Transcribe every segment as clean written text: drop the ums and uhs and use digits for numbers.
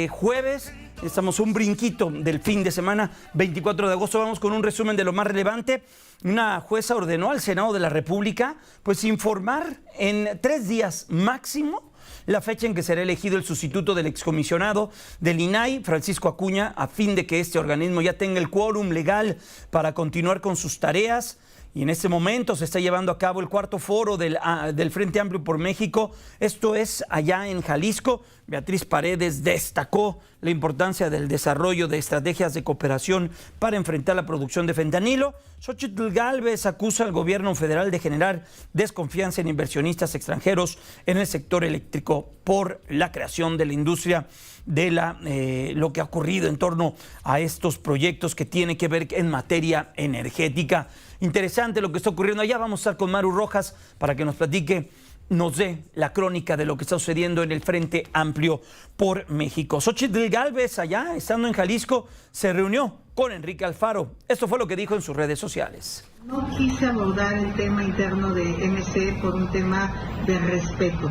Jueves, estamos un brinquito del fin de semana, 24 de agosto. Vamos con un resumen de lo más relevante. Una jueza ordenó al Senado de la República pues informar en 3 días máximo la fecha en que será elegido el sustituto del excomisionado del INAI, Francisco Acuña, a fin de que este organismo ya tenga el quórum legal para continuar con sus tareas. Y en este momento se está llevando a cabo el 4º foro del Frente Amplio por México. Esto es allá en Jalisco. Beatriz Paredes destacó la importancia del desarrollo de estrategias de cooperación para enfrentar la producción de fentanilo. Xochitl Gálvez acusa al gobierno federal de generar desconfianza en inversionistas extranjeros en el sector eléctrico por la creación de la industria de lo que ha ocurrido en torno a estos proyectos que tienen que ver en materia energética. Interesante lo que está ocurriendo allá. Vamos a estar con Maru Rojas para que nos platique, nos dé la crónica de lo que está sucediendo en el Frente Amplio por México. Xochitl Gálvez, allá, estando en Jalisco, se reunió con Enrique Alfaro. Esto fue lo que dijo en sus redes sociales. No quise abordar el tema interno de MC por un tema de respeto.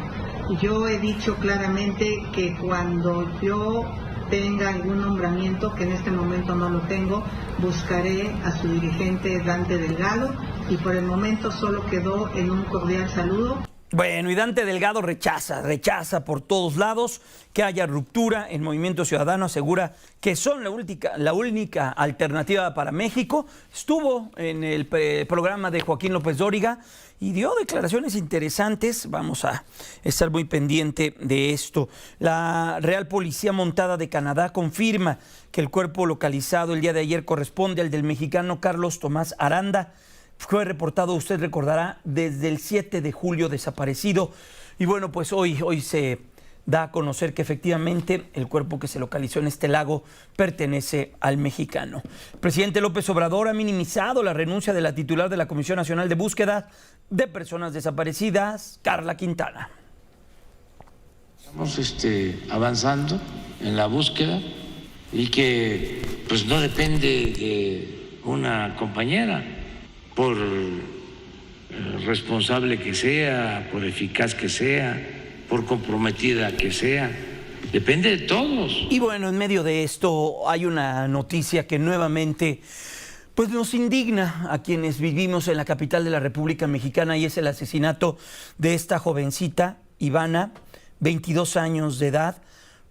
Yo he dicho claramente que cuando yo tenga algún nombramiento, que en este momento no lo tengo, buscaré a su dirigente Dante Delgado, y por el momento solo quedó en un cordial saludo. Bueno, y Dante Delgado rechaza por todos lados que haya ruptura. El Movimiento Ciudadano asegura que son la única alternativa para México. Estuvo en el programa de Joaquín López Dóriga y dio declaraciones interesantes. Vamos a estar muy pendiente de esto. La Real Policía Montada de Canadá confirma que el cuerpo localizado el día de ayer corresponde al del mexicano Carlos Tomás Aranda. Fue reportado, usted recordará, desde el 7 de julio desaparecido. Y bueno, pues hoy se da a conocer que efectivamente el cuerpo que se localizó en este lago pertenece al mexicano. El presidente López Obrador ha minimizado la renuncia de la titular de la Comisión Nacional de Búsqueda de Personas Desaparecidas, Carla Quintana. Estamos avanzando en la búsqueda y que pues no depende de una compañera, por responsable que sea, por eficaz que sea, por comprometida que sea, depende de todos. Y bueno, en medio de esto hay una noticia que nuevamente pues nos indigna a quienes vivimos en la capital de la República Mexicana, y es el asesinato de esta jovencita, Ivana, 22 años de edad.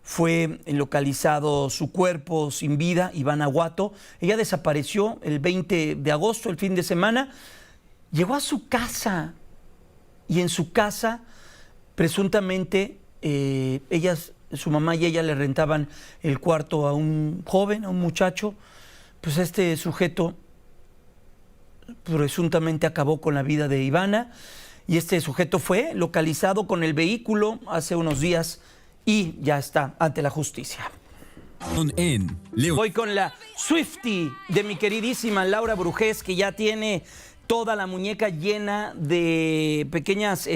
Fue localizado su cuerpo sin vida, Ivana Huato. Ella desapareció el 20 de agosto, el fin de semana. Llegó a su casa y en su casa, presuntamente, su mamá y ella le rentaban el cuarto a un joven, a un muchacho. Pues este sujeto presuntamente acabó con la vida de Ivana, y este sujeto fue localizado con el vehículo hace unos días y ya está ante la justicia. Voy con la Swiftie de mi queridísima Laura Brujés, que ya tiene toda la muñeca llena de pequeñas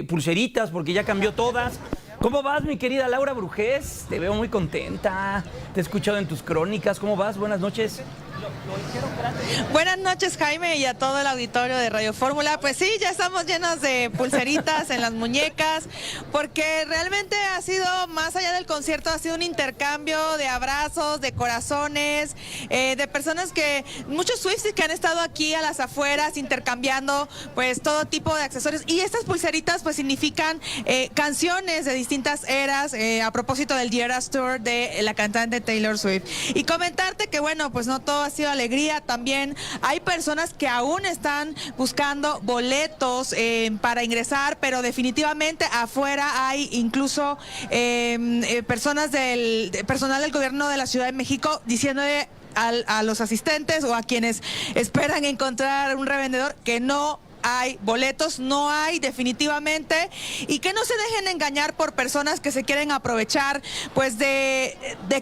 pulseritas, porque ya cambió todas. ¿Cómo vas, mi querida Laura Brujés? Te veo muy contenta. Te he escuchado en tus crónicas. ¿Cómo vas? Buenas noches. Buenas noches, Jaime, y a todo el auditorio de Radio Fórmula. Pues sí, ya estamos llenos de pulseritas en las muñecas, porque realmente ha sido, más allá del concierto, ha sido un intercambio de abrazos, de corazones, de personas muchos Swifties que han estado aquí a las afueras intercambiando pues todo tipo de accesorios, y estas pulseritas pues significan canciones de distintas eras, a propósito del The Eras Tour de la cantante Taylor Swift. Y comentarte que bueno, pues no todo ha sido alegría. También hay personas que aún están buscando boletos para ingresar, pero definitivamente afuera hay incluso personal del gobierno de la Ciudad de México diciéndole a los asistentes o a quienes esperan encontrar un revendedor que no hay boletos, no hay definitivamente, y que no se dejen engañar por personas que se quieren aprovechar pues de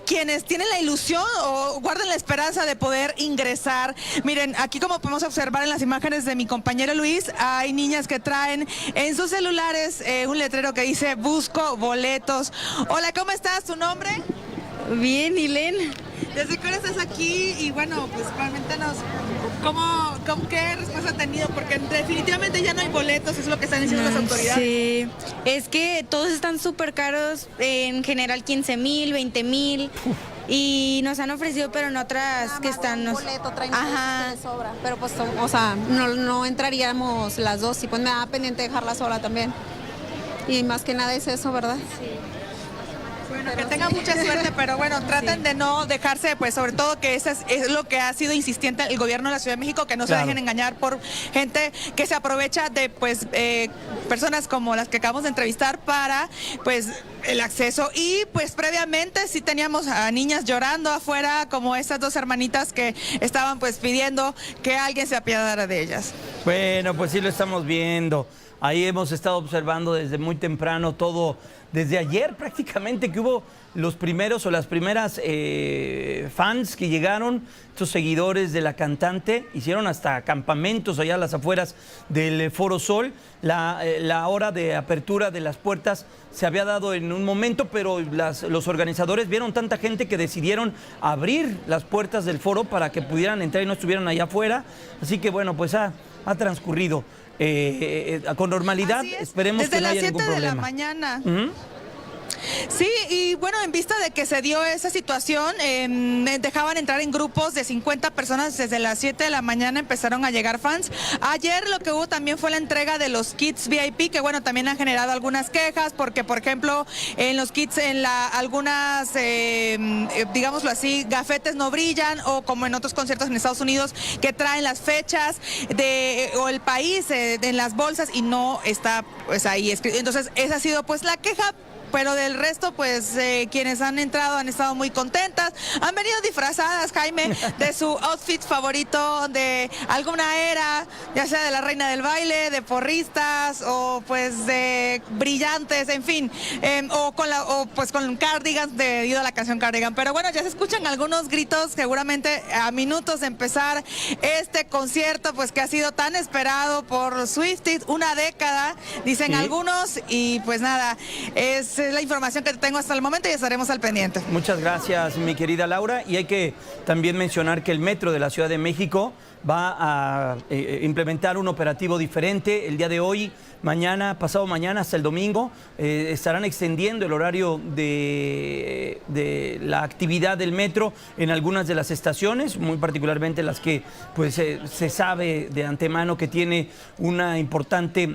quienes tienen la ilusión o guardan la esperanza de poder ingresar. Miren, aquí como podemos observar en las imágenes de mi compañero Luis, hay niñas que traen en sus celulares un letrero que dice "busco boletos". Hola, ¿cómo estás? ¿Tu nombre? Bien, Ilén. ¿Desde qué hora estás aquí? Y bueno, pues coméntanos, ¿qué respuesta ha tenido? Porque definitivamente ya no hay boletos, es lo que están diciendo las autoridades. Sí, es que todos están súper caros, en general 15,000, 20,000. Y nos han ofrecido, pero en otras que están... Un boleto, traen Ajá. que les sobra. Pero pues, o sea, no entraríamos las dos y pues me da pendiente dejarla sola también. Y más que nada es eso, ¿verdad? Sí. Bueno, que tengan mucha suerte, pero bueno, traten de no dejarse, pues sobre todo que eso es lo que ha sido insistente el gobierno de la Ciudad de México, que no se dejen engañar por gente que se aprovecha de pues personas como las que acabamos de entrevistar para pues el acceso. Y pues previamente sí teníamos a niñas llorando afuera, como esas dos hermanitas que estaban pues pidiendo que alguien se apiadara de ellas. Bueno, pues sí lo estamos viendo. Ahí hemos estado observando desde muy temprano todo, desde ayer prácticamente, que hubo los primeros o las primeras fans que llegaron, estos seguidores de la cantante, hicieron hasta campamentos allá a las afueras del Foro Sol. La hora de apertura de las puertas se había dado en un momento, pero los organizadores vieron tanta gente que decidieron abrir las puertas del foro para que pudieran entrar y no estuvieran allá afuera. Así que bueno, pues ha transcurrido con normalidad. Esperemos que no haya ningún problema. Desde las 7 de la mañana. Sí, y bueno, en vista de que se dio esa situación, dejaban entrar en grupos de 50 personas desde las 7 de la mañana, empezaron a llegar fans. Ayer lo que hubo también fue la entrega de los kits VIP, que bueno, también han generado algunas quejas, porque por ejemplo, en los kits, algunas, digámoslo así, gafetes no brillan, o como en otros conciertos en Estados Unidos, que traen las fechas o el país en las bolsas y no está pues ahí escrito. Entonces, esa ha sido pues la queja. Pero del resto, pues quienes han entrado han estado muy contentas. Han venido disfrazadas, Jaime, de su outfit favorito de alguna era, ya sea de la reina del baile, de porristas o pues de brillantes, en fin, o pues con cardigans debido a la canción Cardigan. Pero bueno, ya se escuchan algunos gritos, seguramente a minutos de empezar este concierto, pues que ha sido tan esperado por Swifties, una década, dicen algunos, y pues nada, es la información que tengo hasta el momento y estaremos al pendiente. Muchas gracias, mi querida Laura. Y hay que también mencionar que el Metro de la Ciudad de México va a implementar un operativo diferente el día de hoy, mañana, pasado mañana hasta el domingo. Estarán extendiendo el horario de la actividad del metro en algunas de las estaciones, muy particularmente las que pues se sabe de antemano que tiene una importante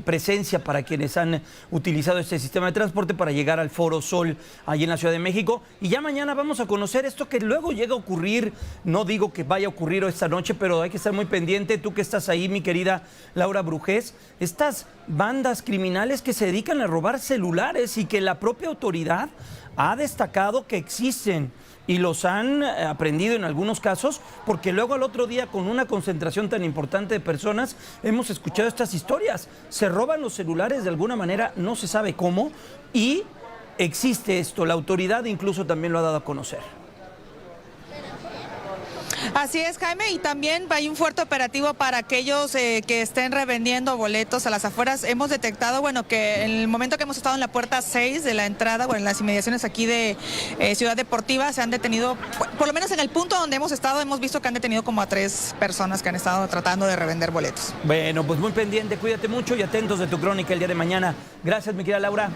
presencia para quienes han utilizado este sistema de transporte para llegar al Foro Sol allí en la Ciudad de México. Y ya mañana vamos a conocer esto que luego llega a ocurrir. No digo que vaya a ocurrir esta noche, pero hay que estar muy pendiente. Tú que estás ahí, mi querida Laura Brujés, estas bandas criminales que se dedican a robar celulares y que la propia autoridad ha destacado que existen y los han aprendido en algunos casos, porque luego al otro día, con una concentración tan importante de personas, hemos escuchado estas historias. Se roban los celulares de alguna manera, no se sabe cómo, y existe esto. La autoridad incluso también lo ha dado a conocer. Así es, Jaime, y también hay un fuerte operativo para aquellos que estén revendiendo boletos a las afueras. Hemos detectado, bueno, que en el momento que hemos estado en la puerta 6 de la entrada, bueno, en las inmediaciones aquí de Ciudad Deportiva, se han detenido, por lo menos en el punto donde hemos estado, hemos visto que han detenido como a 3 personas que han estado tratando de revender boletos. Bueno, pues muy pendiente, cuídate mucho y atentos de tu crónica el día de mañana. Gracias, mi querida Laura.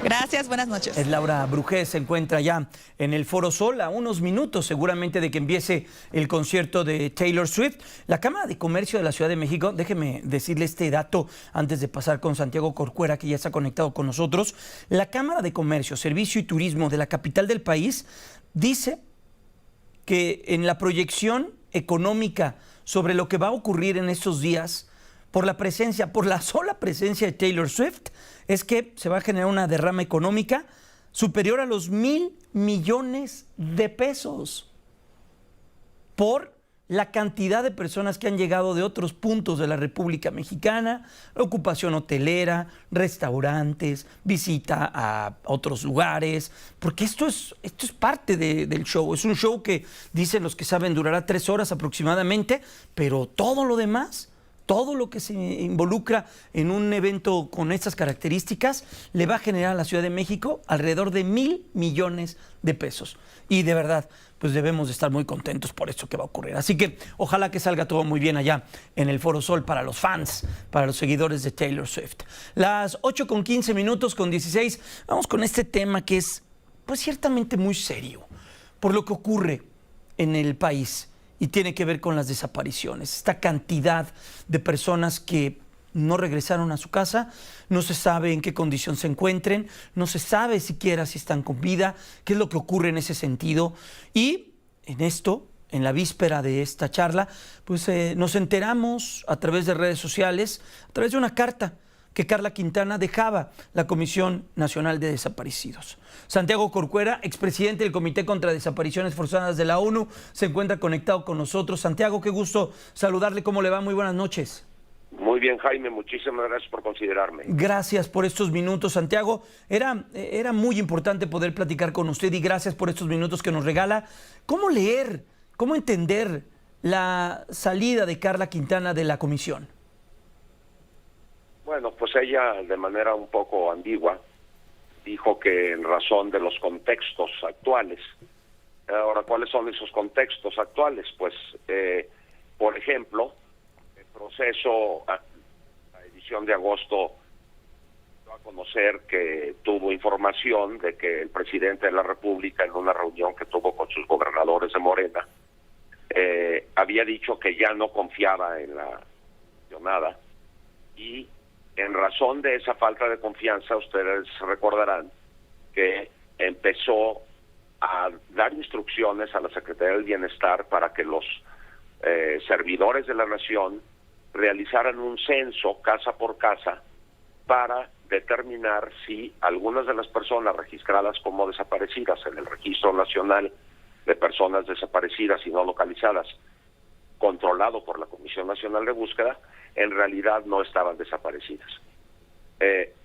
Gracias, buenas noches. Es Laura Brujés, se encuentra ya en el Foro Sol a unos minutos seguramente de que empiece el concierto de Taylor Swift. La Cámara de Comercio de la Ciudad de México, déjeme decirle este dato antes de pasar con Santiago Corcuera, que ya está conectado con nosotros. La Cámara de Comercio, Servicio y Turismo de la capital del país dice que en la proyección económica sobre lo que va a ocurrir en estos días, por la sola presencia de Taylor Swift, es que se va a generar una derrama económica superior a los 1,000 millones de pesos por la cantidad de personas que han llegado de otros puntos de la República Mexicana, ocupación hotelera, restaurantes, visita a otros lugares, porque esto es parte del show. Es un show que, dicen los que saben, durará 3 horas aproximadamente, pero todo lo demás todo lo que se involucra en un evento con estas características le va a generar a la Ciudad de México alrededor de 1,000 millones de pesos. Y de verdad, pues debemos de estar muy contentos por esto que va a ocurrir. Así que ojalá que salga todo muy bien allá en el Foro Sol para los fans, para los seguidores de Taylor Swift. Las 8:15 con 16, vamos con este tema que es pues ciertamente muy serio por lo que ocurre en el país y tiene que ver con las desapariciones. Esta cantidad de personas que no regresaron a su casa, no se sabe en qué condición se encuentren, no se sabe siquiera si están con vida, qué es lo que ocurre en ese sentido. Y en esto, en la víspera de esta charla, pues nos enteramos a través de redes sociales, a través de una carta que Carla Quintana dejaba la Comisión Nacional de Desaparecidos. Santiago Corcuera, expresidente del Comité contra Desapariciones Forzadas de la ONU, se encuentra conectado con nosotros. Santiago, qué gusto saludarle. ¿Cómo le va? Muy buenas noches. Muy bien, Jaime, muchísimas gracias por considerarme. Gracias por estos minutos, Santiago. Era muy importante poder platicar con usted y gracias por estos minutos que nos regala. ¿Cómo leer, cómo entender la salida de Carla Quintana de la comisión? Bueno, pues ella de manera un poco ambigua dijo que en razón de los contextos actuales. Ahora, ¿cuáles son esos contextos actuales? Pues, por ejemplo, el proceso, la edición de agosto dio a conocer que tuvo información de que el presidente de la República, en una reunión que tuvo con sus gobernadores de Morena, había dicho que ya no confiaba en la mencionada y en razón de esa falta de confianza, ustedes recordarán que empezó a dar instrucciones a la Secretaría del Bienestar para que los servidores de la Nación realizaran un censo casa por casa para determinar si algunas de las personas registradas como desaparecidas en el Registro Nacional de Personas Desaparecidas y No Localizadas, controlado por la Comisión Nacional de Búsqueda, en realidad no estaban desaparecidas.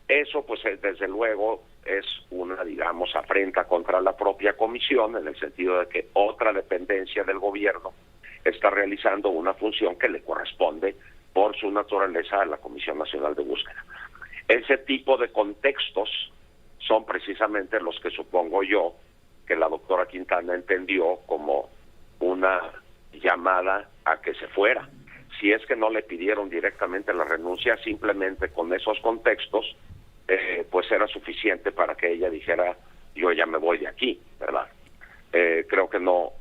Eso, pues, desde luego, es una, digamos, afrenta contra la propia comisión, en el sentido de que otra dependencia del gobierno está realizando una función que le corresponde por su naturaleza a la Comisión Nacional de Búsqueda. Ese tipo de contextos son precisamente los que supongo yo que la doctora Quintana entendió como una llamada a que se fuera. Si es que no le pidieron directamente la renuncia, simplemente con esos contextos, pues era suficiente para que ella dijera, yo ya me voy de aquí, ¿verdad? Creo que no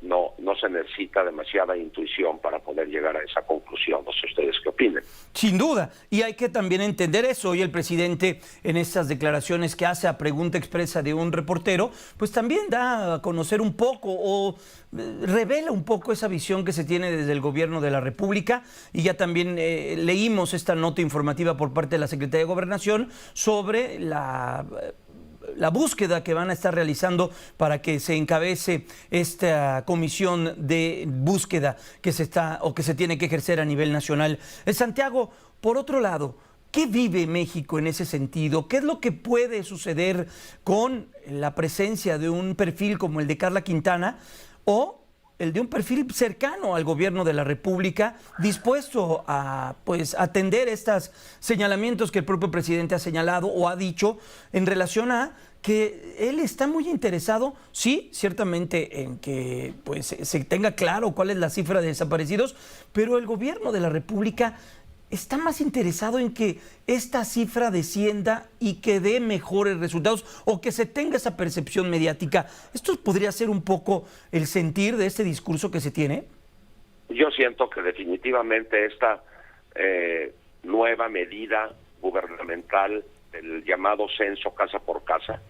se necesita demasiada intuición para poder llegar a esa conclusión. No sé ustedes qué opinen. Sin duda, y hay que también entender eso. Hoy el presidente, en estas declaraciones que hace a pregunta expresa de un reportero, pues también da a conocer un poco o revela un poco esa visión que se tiene desde el gobierno de la República. Y ya también leímos esta nota informativa por parte de la Secretaría de Gobernación sobre la búsqueda que van a estar realizando para que se encabece esta comisión de búsqueda que se tiene que ejercer a nivel nacional. Santiago, por otro lado, ¿qué vive México en ese sentido? ¿Qué es lo que puede suceder con la presencia de un perfil como el de Carla Quintana o el de un perfil cercano al gobierno de la República, dispuesto a atender estos señalamientos que el propio presidente ha señalado o ha dicho en relación a que él está muy interesado, sí, ciertamente, en que pues se tenga claro cuál es la cifra de desaparecidos, pero el gobierno de la República está más interesado en que esta cifra descienda y que dé mejores resultados o que se tenga esa percepción mediática. ¿Esto podría ser un poco el sentir de este discurso que se tiene? Yo siento que definitivamente esta nueva medida gubernamental del llamado censo casa por casa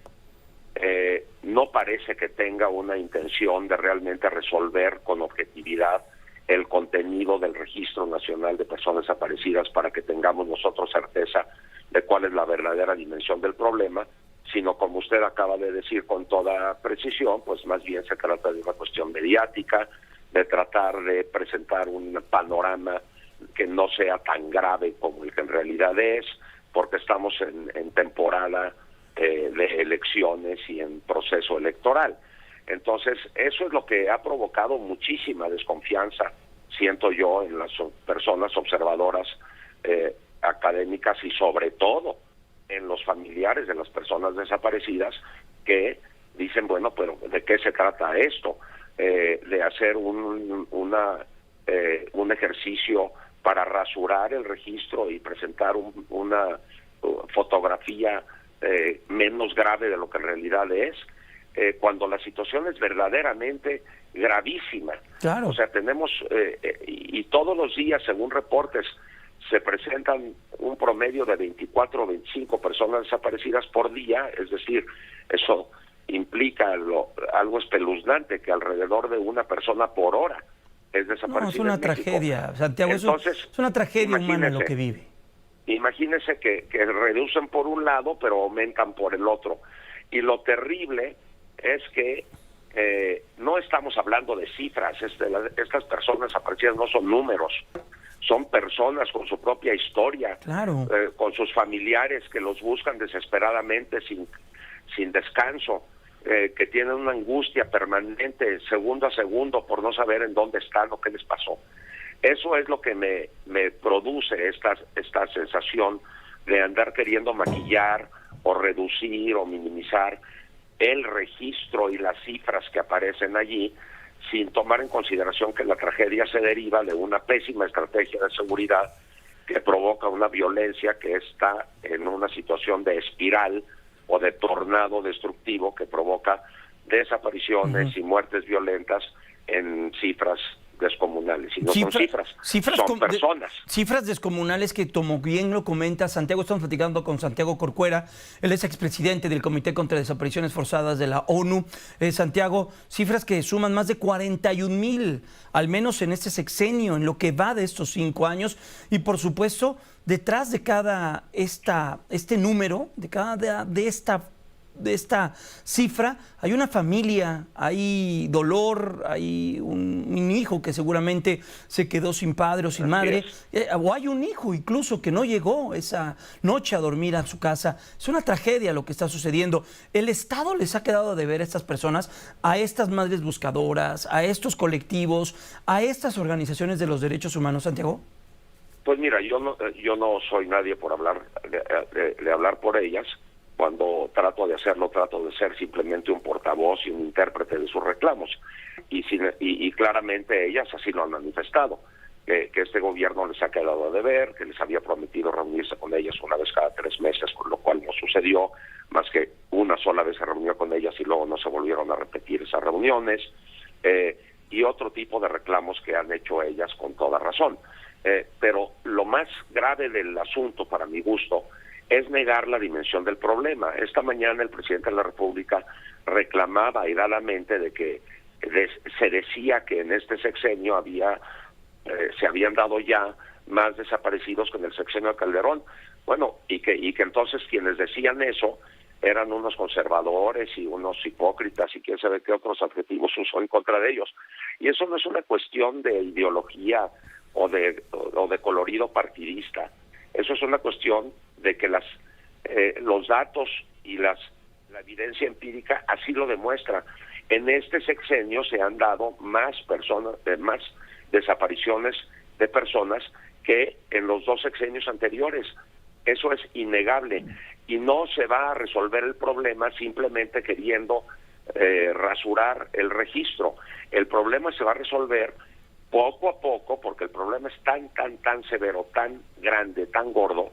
no parece que tenga una intención de realmente resolver con objetividad el contenido del Registro Nacional de Personas Desaparecidas para que tengamos nosotros certeza de cuál es la verdadera dimensión del problema, sino, como usted acaba de decir con toda precisión, pues más bien se trata de una cuestión mediática, de tratar de presentar un panorama que no sea tan grave como el que en realidad es, porque estamos en temporada de elecciones y en proceso electoral. Entonces, eso es lo que ha provocado muchísima desconfianza, siento yo, en las personas observadoras académicas y sobre todo en los familiares de las personas desaparecidas que dicen, bueno, pero ¿de qué se trata esto? De hacer un ejercicio para rasurar el registro y presentar una fotografía menos grave de lo que en realidad es, cuando la situación es verdaderamente gravísima. Claro. O sea, tenemos, y todos los días, según reportes, se presentan un promedio de 24 o 25 personas desaparecidas por día, es decir, eso implica algo espeluznante, que alrededor de una persona por hora es desaparecida. No, es una tragedia, Santiago. Entonces, es una tragedia humana lo que vive. Imagínese que reducen por un lado, pero aumentan por el otro. Y lo terrible es que no estamos hablando de cifras. Estas personas desaparecidas no son números, son personas con su propia historia, claro, con sus familiares que los buscan desesperadamente sin descanso, que tienen una angustia permanente segundo a segundo por no saber en dónde están o qué les pasó. Eso es lo que me produce esta sensación de andar queriendo maquillar o reducir o minimizar el registro y las cifras que aparecen allí, sin tomar en consideración que la tragedia se deriva de una pésima estrategia de seguridad que provoca una violencia que está en una situación de espiral o de tornado destructivo que provoca desapariciones y muertes violentas en cifras descomunales. Y no son cifras, son personas. Cifras descomunales que, como bien lo comenta Santiago, estamos platicando con Santiago Corcuera, él es expresidente del Comité contra Desapariciones Forzadas de la ONU. Santiago, cifras que suman más de 41,000, al menos en este sexenio, en lo que va de estos 5 años, y por supuesto, detrás de cada este número, de esta cifra, hay una familia, hay dolor, hay un hijo que seguramente se quedó sin padre o sin madre, o hay un hijo incluso que no llegó esa noche a dormir a su casa. Es una tragedia lo que está sucediendo. ¿El Estado les ha quedado a deber a estas personas, a estas madres buscadoras, a estos colectivos, a estas organizaciones de los derechos humanos, Santiago? Pues mira, yo no soy nadie por hablar de hablar por ellas. Cuando trato de hacerlo, trato de ser simplemente un portavoz y un intérprete de sus reclamos. Y claramente ellas así lo han manifestado, que este gobierno les ha quedado a deber, que les había prometido reunirse con ellas una vez cada 3 meses, con lo cual no sucedió, más que una sola vez se reunió con ellas y luego no se volvieron a repetir esas reuniones, y otro tipo de reclamos que han hecho ellas con toda razón. Pero lo más grave del asunto, para mi gusto, es negar la dimensión del problema. Esta mañana el presidente de la República reclamaba airadamente de que se decía que en este sexenio se habían dado ya más desaparecidos que en el sexenio de Calderón. Bueno, y que entonces quienes decían eso eran unos conservadores y unos hipócritas y quién sabe qué otros adjetivos usó en contra de ellos. Y eso no es una cuestión de ideología o de colorido partidista. Eso es una cuestión de que los datos y la evidencia empírica así lo demuestra. En este sexenio se han dado más desapariciones de personas que en los 2 sexenios anteriores. Eso es innegable y no se va a resolver el problema simplemente queriendo rasurar el registro. El problema se va a resolver poco a poco, porque el problema es tan severo, tan grande, tan gordo,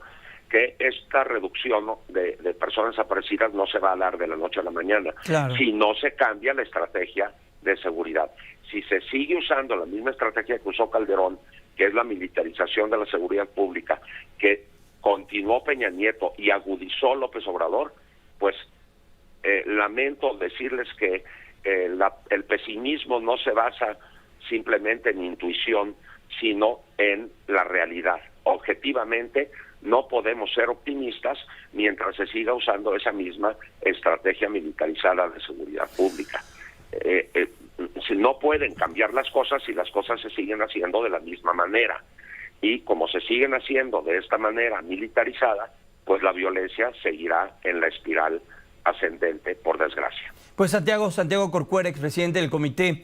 que esta reducción de personas desaparecidas no se va a dar de la noche a la mañana. Claro. Si no se cambia la estrategia de seguridad. Si se sigue usando la misma estrategia que usó Calderón, que es la militarización de la seguridad pública, que continuó Peña Nieto y agudizó López Obrador, pues lamento decirles que el pesimismo no se basa simplemente en intuición, sino en la realidad. Objetivamente, no podemos ser optimistas mientras se siga usando esa misma estrategia militarizada de seguridad pública. Si no pueden cambiar las cosas si las cosas se siguen haciendo de la misma manera. Y como se siguen haciendo de esta manera militarizada, pues la violencia seguirá en la espiral ascendente, por desgracia. Pues Santiago Corcuera, expresidente del Comité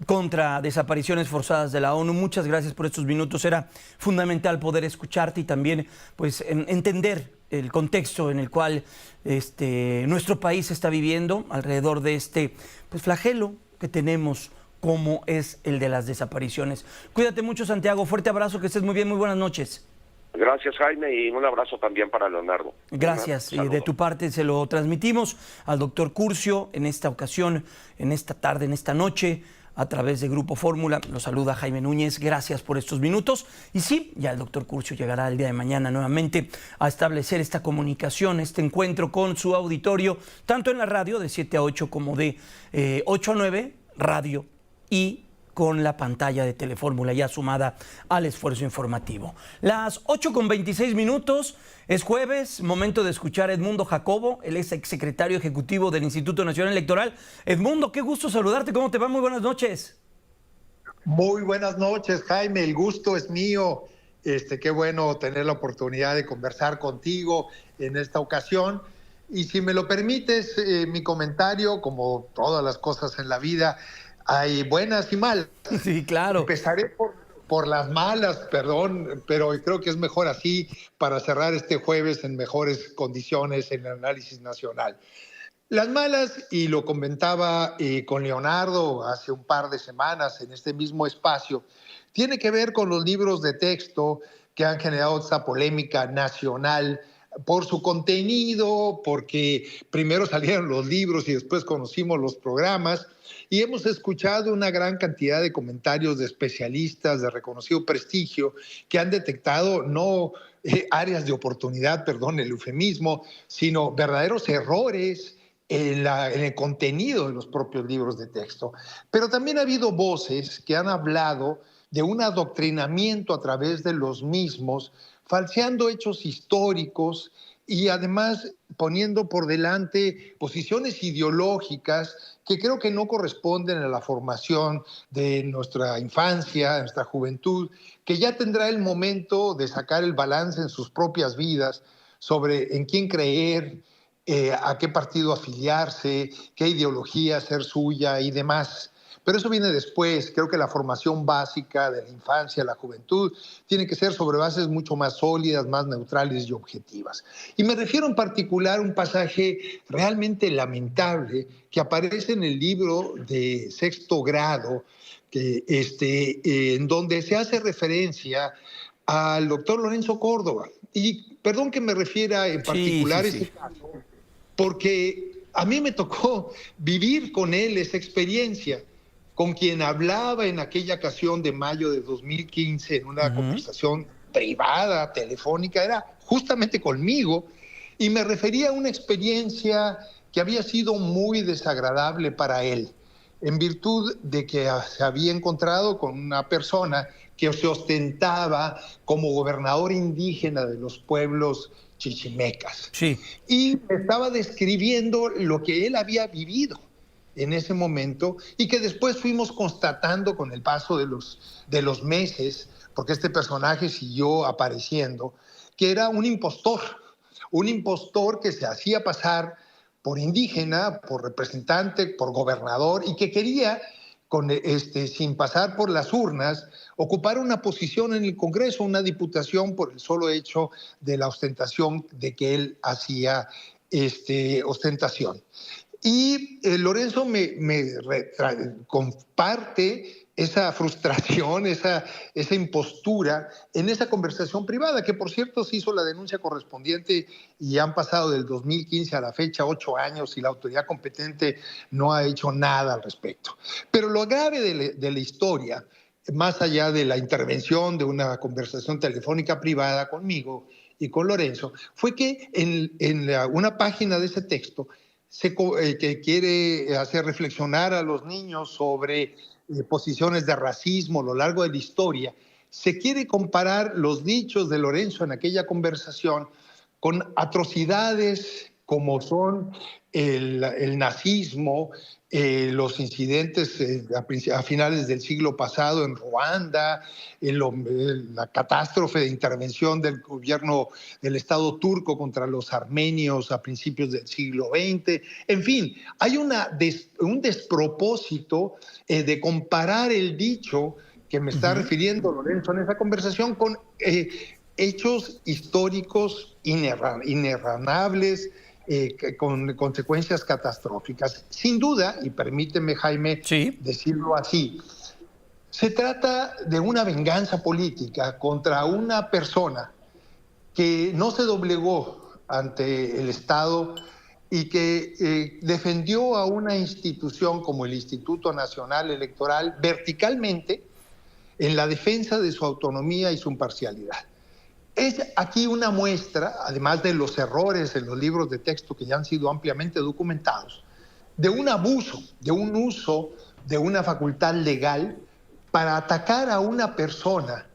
contra desapariciones forzadas de la ONU. Muchas gracias por estos minutos. Era fundamental poder escucharte y también pues entender el contexto en el cual nuestro país está viviendo alrededor de este pues flagelo que tenemos, como es el de las desapariciones. Cuídate mucho, Santiago. Fuerte abrazo, que estés muy bien, muy buenas noches. Gracias, Jaime, y un abrazo también para Leonardo. Gracias, y de tu parte se lo transmitimos al doctor Curcio en esta ocasión, en esta tarde, en esta noche, a través de Grupo Fórmula. Lo saluda Jaime Núñez, gracias por estos minutos. Y sí, ya el doctor Curcio llegará el día de mañana nuevamente a establecer esta comunicación, este encuentro con su auditorio, tanto en la radio de 7 a 8 como de 8 a 9, radio, y con la pantalla de Telefórmula ya sumada al esfuerzo informativo. Las 8:26, es jueves, momento de escuchar a Edmundo Jacobo, el exsecretario ejecutivo del Instituto Nacional Electoral. Edmundo, qué gusto saludarte, ¿cómo te va? Muy buenas noches. Muy buenas noches, Jaime, el gusto es mío. Qué bueno tener la oportunidad de conversar contigo en esta ocasión. Y si me lo permites, mi comentario, como todas las cosas en la vida, hay buenas y malas. Sí, claro. Empezaré por las malas, perdón, pero creo que es mejor así para cerrar este jueves en mejores condiciones en el análisis nacional. Las malas, y lo comentaba con Leonardo hace un par de semanas en este mismo espacio, tiene que ver con los libros de texto que han generado esta polémica nacional por su contenido, porque primero salieron los libros y después conocimos los programas, y hemos escuchado una gran cantidad de comentarios de especialistas de reconocido prestigio que han detectado no áreas de oportunidad, perdón el eufemismo, sino verdaderos errores en el contenido de los propios libros de texto. Pero también ha habido voces que han hablado de un adoctrinamiento a través de los mismos, falseando hechos históricos y además poniendo por delante posiciones ideológicas que creo que no corresponden a la formación de nuestra infancia, de nuestra juventud, que ya tendrá el momento de sacar el balance en sus propias vidas sobre en quién creer, a qué partido afiliarse, qué ideología hacer suya y demás. Pero eso viene después. Creo que la formación básica de la infancia, la juventud, tiene que ser sobre bases mucho más sólidas, más neutrales y objetivas. Y me refiero en particular a un pasaje realmente lamentable que aparece en el libro de sexto grado, en donde se hace referencia al doctor Lorenzo Córdoba. Y perdón que me refiera en particular a ese caso, porque a mí me tocó vivir con él esa experiencia. Con quien hablaba en aquella ocasión de mayo de 2015 en una conversación privada, telefónica, era justamente conmigo, y me refería a una experiencia que había sido muy desagradable para él, en virtud de que se había encontrado con una persona que se ostentaba como gobernador indígena de los pueblos chichimecas. Sí. Y estaba describiendo lo que él había vivido en ese momento y que después fuimos constatando con el paso de los meses, porque este personaje siguió apareciendo, que era un impostor que se hacía pasar por indígena, por representante, por gobernador, y que quería, sin pasar por las urnas, ocupar una posición en el Congreso, una diputación, por el solo hecho de la ostentación de que él hacía ostentación. Y Lorenzo me comparte esa frustración, esa impostura en esa conversación privada, que por cierto se hizo la denuncia correspondiente y han pasado del 2015 a la fecha 8 años y la autoridad competente no ha hecho nada al respecto. Pero lo grave de la historia, más allá de la intervención de una conversación telefónica privada conmigo y con Lorenzo, fue que en una página de ese texto que quiere hacer reflexionar a los niños sobre posiciones de racismo a lo largo de la historia, se quiere comparar los dichos de Lorenzo en aquella conversación con atrocidades como son el nazismo, los incidentes a finales del siglo pasado en Ruanda, la catástrofe de intervención del gobierno del Estado turco contra los armenios a principios del siglo XX. En fin, hay un despropósito de comparar el dicho que me está refiriendo Lorenzo en esa conversación con hechos históricos inerranables, con consecuencias catastróficas. Sin duda, y permíteme, Jaime, decirlo así, se trata de una venganza política contra una persona que no se doblegó ante el Estado y que defendió a una institución como el Instituto Nacional Electoral verticalmente en la defensa de su autonomía y su imparcialidad. Es aquí una muestra, además de los errores en los libros de texto que ya han sido ampliamente documentados, de un abuso, de un uso de una facultad legal para atacar a una persona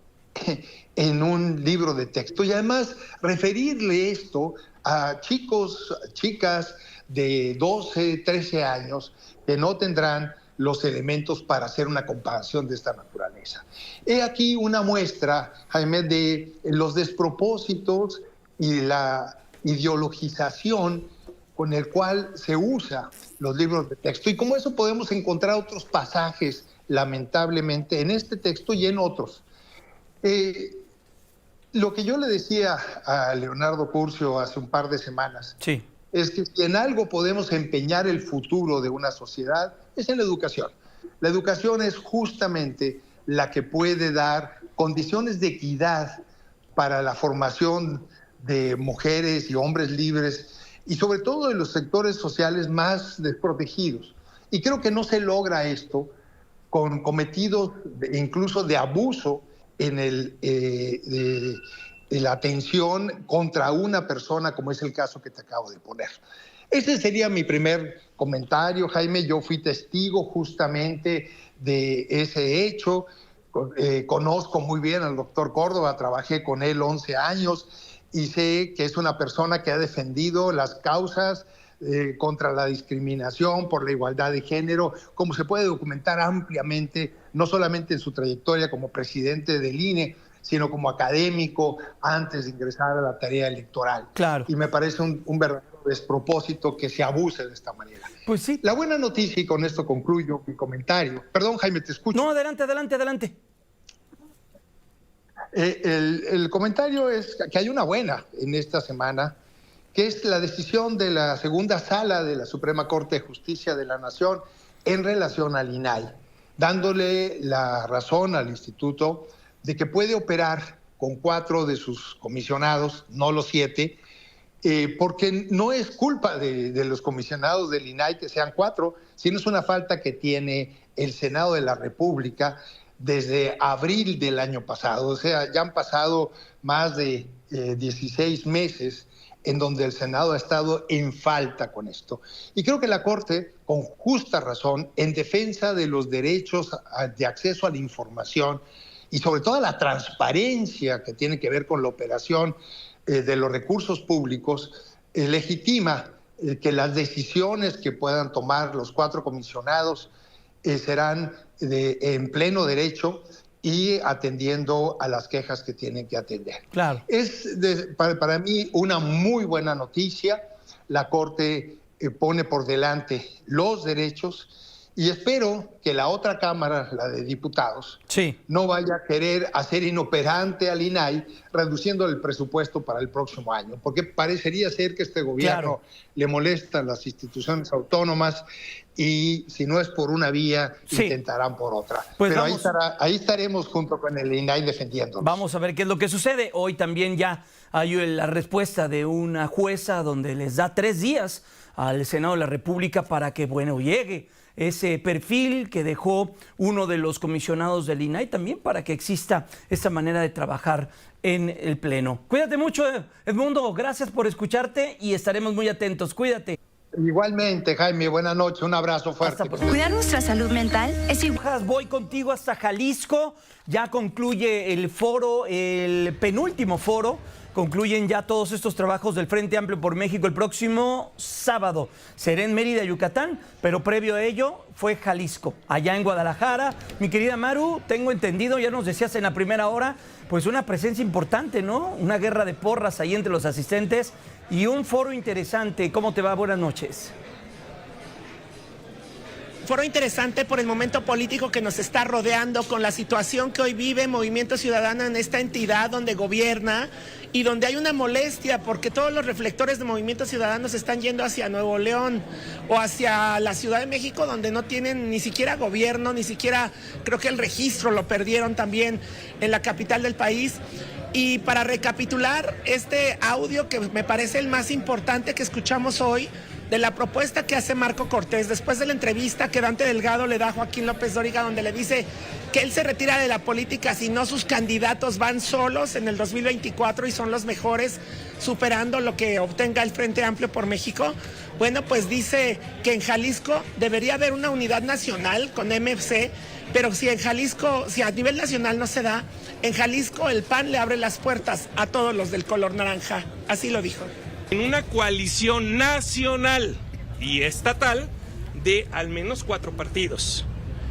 en un libro de texto y además referirle esto a chicos, chicas de 12, 13 años que no tendrán los elementos para hacer una comparación de esta naturaleza. He aquí una muestra, Jaime, de los despropósitos y la ideologización con el cual se usa los libros de texto. Y como eso podemos encontrar otros pasajes, lamentablemente, en este texto y en otros. Lo que yo le decía a Leonardo Curcio hace un par de semanas es que si en algo podemos empeñar el futuro de una sociedad es en la educación. La educación es justamente la que puede dar condiciones de equidad para la formación de mujeres y hombres libres y sobre todo de los sectores sociales más desprotegidos. Y creo que no se logra esto con cometidos incluso de abuso en la atención contra una persona, como es el caso que te acabo de poner. Ese sería mi primer comentario, Jaime. Yo fui testigo justamente de ese hecho. Conozco muy bien al doctor Córdoba, trabajé con él 11 años y sé que es una persona que ha defendido las causas contra la discriminación, por la igualdad de género, como se puede documentar ampliamente, no solamente en su trayectoria como presidente del INE, sino como académico antes de ingresar a la tarea electoral. Claro. Y me parece un verdadero despropósito que se abuse de esta manera. Pues sí. La buena noticia, y con esto concluyo mi comentario. Perdón, Jaime, te escucho. No, adelante. El comentario es que hay una buena en esta semana, que es la decisión de la segunda sala de la Suprema Corte de Justicia de la Nación en relación al INAI, dándole la razón al instituto de que puede operar con 4 de sus comisionados, no los 7, porque no es culpa de los comisionados del INAI que sean 4, sino es una falta que tiene el Senado de la República desde abril del año pasado. O sea, ya han pasado más de 16 meses en donde el Senado ha estado en falta con esto. Y creo que la Corte, con justa razón, en defensa de los derechos de acceso a la información y sobre todo a la transparencia que tiene que ver con la operación de los recursos públicos, legitima que las decisiones que puedan tomar los 4 comisionados serán en pleno derecho y atendiendo a las quejas que tienen que atender. Claro. Es para mí una muy buena noticia. La Corte pone por delante los derechos y espero que la otra Cámara, la de Diputados, no vaya a querer hacer inoperante al INAI reduciendo el presupuesto para el próximo año, porque parecería ser que este gobierno le molesta a las instituciones autónomas y si no es por una vía, intentarán por otra. Pues pero ahí estaremos junto con el INAI defendiéndonos. Vamos a ver qué es lo que sucede. Hoy también ya hay la respuesta de una jueza donde les da 3 días al Senado de la República para que, llegue ese perfil que dejó uno de los comisionados del INAI también para que exista esta manera de trabajar en el Pleno. Cuídate mucho, Edmundo. Gracias por escucharte y estaremos muy atentos. Cuídate. Igualmente, Jaime, buenas noches, un abrazo fuerte. Cuidar nuestra salud mental es igual. Voy contigo hasta Jalisco, ya concluye el foro, el penúltimo foro concluyen ya todos estos trabajos del Frente Amplio por México el próximo sábado. Será en Mérida, Yucatán, pero previo a ello fue Jalisco, allá en Guadalajara. Mi querida Maru, tengo entendido, ya nos decías en la primera hora, pues una presencia importante, ¿no? Una guerra de porras ahí entre los asistentes y un foro interesante. ¿Cómo te va? Buenas noches. Foro interesante por el momento político que nos está rodeando, con la situación que hoy vive Movimiento Ciudadano en esta entidad donde gobierna y donde hay una molestia porque todos los reflectores de Movimiento Ciudadano se están yendo hacia Nuevo León o hacia la Ciudad de México, donde no tienen ni siquiera gobierno, ni siquiera creo que el registro lo perdieron también en la capital del país. Y para recapitular este audio que me parece el más importante que escuchamos hoy, de la propuesta que hace Marco Cortés, después de la entrevista que Dante Delgado le da a Joaquín López Dóriga, donde le dice que él se retira de la política si no sus candidatos van solos en el 2024 y son los mejores, superando lo que obtenga el Frente Amplio por México. Bueno, pues dice que en Jalisco debería haber una unidad nacional con MC, pero si en Jalisco, si a nivel nacional no se da, en Jalisco el PAN le abre las puertas a todos los del color naranja. Así lo dijo. En una coalición nacional y estatal de al menos 4 partidos.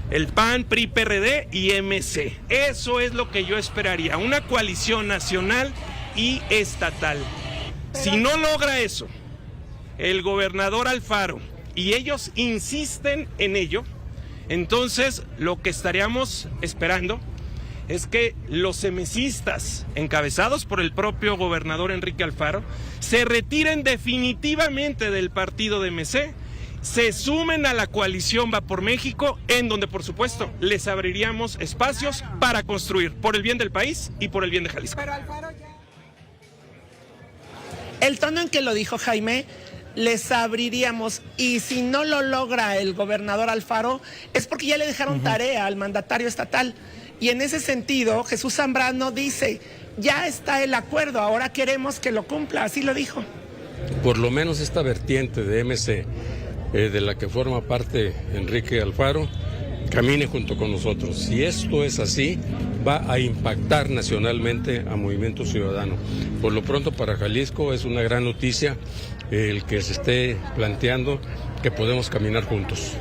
El PAN, PRI, PRD y MC. Eso es lo que yo esperaría. Una coalición nacional y estatal. Si no logra eso, el gobernador Alfaro, y ellos insisten en ello, entonces lo que estaríamos esperando es que los emesistas, encabezados por el propio gobernador Enrique Alfaro, se retiren definitivamente del partido de MC, se sumen a la coalición Va por México, en donde, por supuesto, les abriríamos espacios para construir por el bien del país y por el bien de Jalisco. El tono en que lo dijo Jaime, les abriríamos, y si no lo logra el gobernador Alfaro, es porque ya le dejaron tarea al mandatario estatal. Y en ese sentido, Jesús Zambrano dice, ya está el acuerdo, ahora queremos que lo cumpla, así lo dijo. Por lo menos esta vertiente de MC, de la que forma parte Enrique Alfaro, camine junto con nosotros. Si esto es así, va a impactar nacionalmente a Movimiento Ciudadano. Por lo pronto para Jalisco es una gran noticia el que se esté planteando que podemos caminar juntos.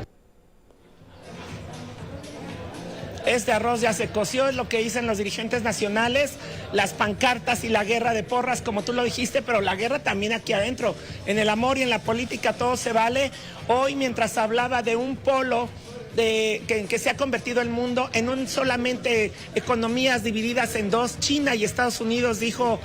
Este arroz ya se coció, es lo que dicen los dirigentes nacionales, las pancartas y la guerra de porras, como tú lo dijiste, pero la guerra también aquí adentro. En el amor y en la política todo se vale. Hoy, mientras hablaba de un polo que se ha convertido el mundo en un solamente economías divididas en dos, China y Estados Unidos, dijo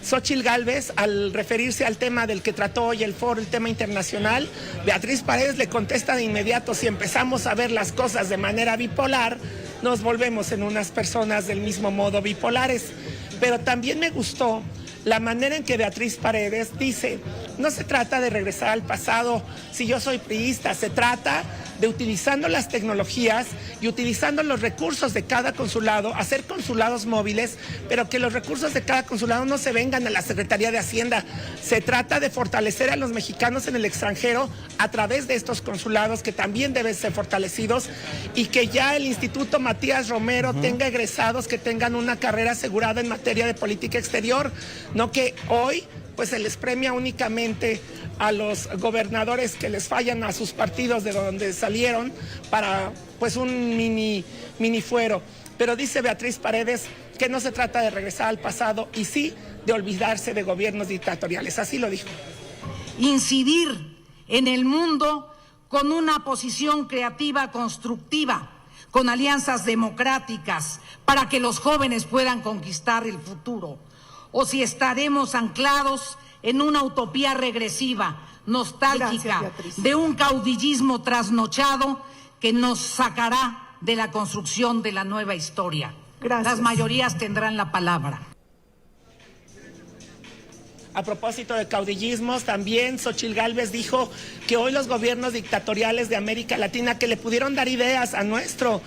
Xóchitl Gálvez al referirse al tema del que trató hoy el foro, el tema internacional. Beatriz Paredes le contesta de inmediato: si empezamos a ver las cosas de manera bipolar, nos volvemos en unas personas del mismo modo bipolares. Pero también me gustó la manera en que Beatriz Paredes dice, no se trata de regresar al pasado si yo soy priista, se trata de utilizando las tecnologías y utilizando los recursos de cada consulado, hacer consulados móviles, pero que los recursos de cada consulado no se vengan a la Secretaría de Hacienda. Se trata de fortalecer a los mexicanos en el extranjero a través de estos consulados que también deben ser fortalecidos, y que ya el Instituto Matías Romero tenga egresados que tengan una carrera asegurada en materia de política exterior, no que hoy pues se les premia únicamente a los gobernadores que les fallan a sus partidos de donde salieron para pues un mini fuero. Pero dice Beatriz Paredes que no se trata de regresar al pasado y sí de olvidarse de gobiernos dictatoriales, así lo dijo. Incidir en el mundo con una posición creativa, constructiva, con alianzas democráticas para que los jóvenes puedan conquistar el futuro. O si estaremos anclados en una utopía regresiva, nostálgica, de un caudillismo trasnochado que nos sacará de la construcción de la nueva historia. Las mayorías tendrán la palabra. A propósito de caudillismos, también Xóchitl Gálvez dijo que hoy los gobiernos dictatoriales de América Latina que le pudieron dar ideas a nuestro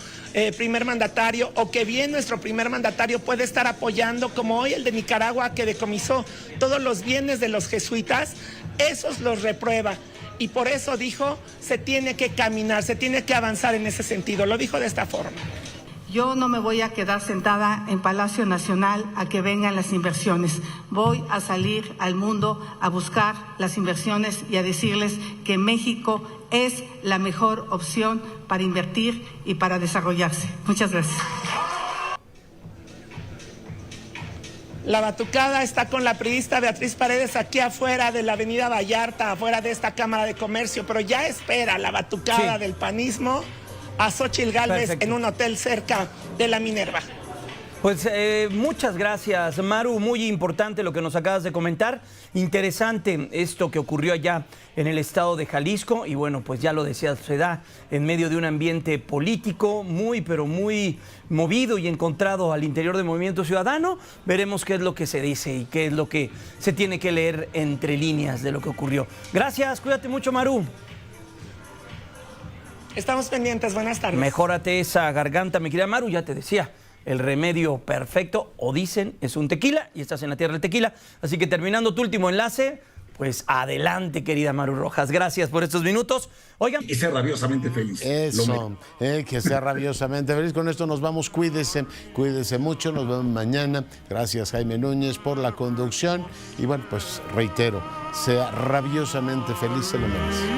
primer mandatario, o que bien nuestro primer mandatario puede estar apoyando, como hoy el de Nicaragua que decomisó todos los bienes de los jesuitas, esos los reprueba. Y por eso dijo, se tiene que caminar, se tiene que avanzar en ese sentido. Lo dijo de esta forma. Yo no me voy a quedar sentada en Palacio Nacional a que vengan las inversiones. Voy a salir al mundo a buscar las inversiones y a decirles que México es la mejor opción para invertir y para desarrollarse. Muchas gracias. La batucada está con la priista Beatriz Paredes aquí afuera de la Avenida Vallarta, afuera de esta Cámara de Comercio, pero ya espera la batucada del panismo a Xóchitl Gálvez en un hotel cerca de la Minerva. Pues muchas gracias, Maru. Muy importante lo que nos acabas de comentar. Interesante esto que ocurrió allá en el estado de Jalisco. Y bueno, pues ya lo decías, se da en medio de un ambiente político muy, pero muy movido y encontrado al interior del Movimiento Ciudadano. Veremos qué es lo que se dice y qué es lo que se tiene que leer entre líneas de lo que ocurrió. Gracias, cuídate mucho, Maru. Estamos pendientes, buenas tardes. Mejórate esa garganta, mi querida Maru, ya te decía. El remedio perfecto, o dicen, es un tequila, y estás en la tierra del tequila. Así que terminando tu último enlace, pues adelante, querida Maru Rojas. Gracias por estos minutos. Oigan. Y sea rabiosamente feliz. Eso, que sea rabiosamente feliz. Con esto nos vamos, cuídese mucho, nos vemos mañana. Gracias, Jaime Núñez, por la conducción. Y bueno, pues reitero, sea rabiosamente feliz, se lo merece.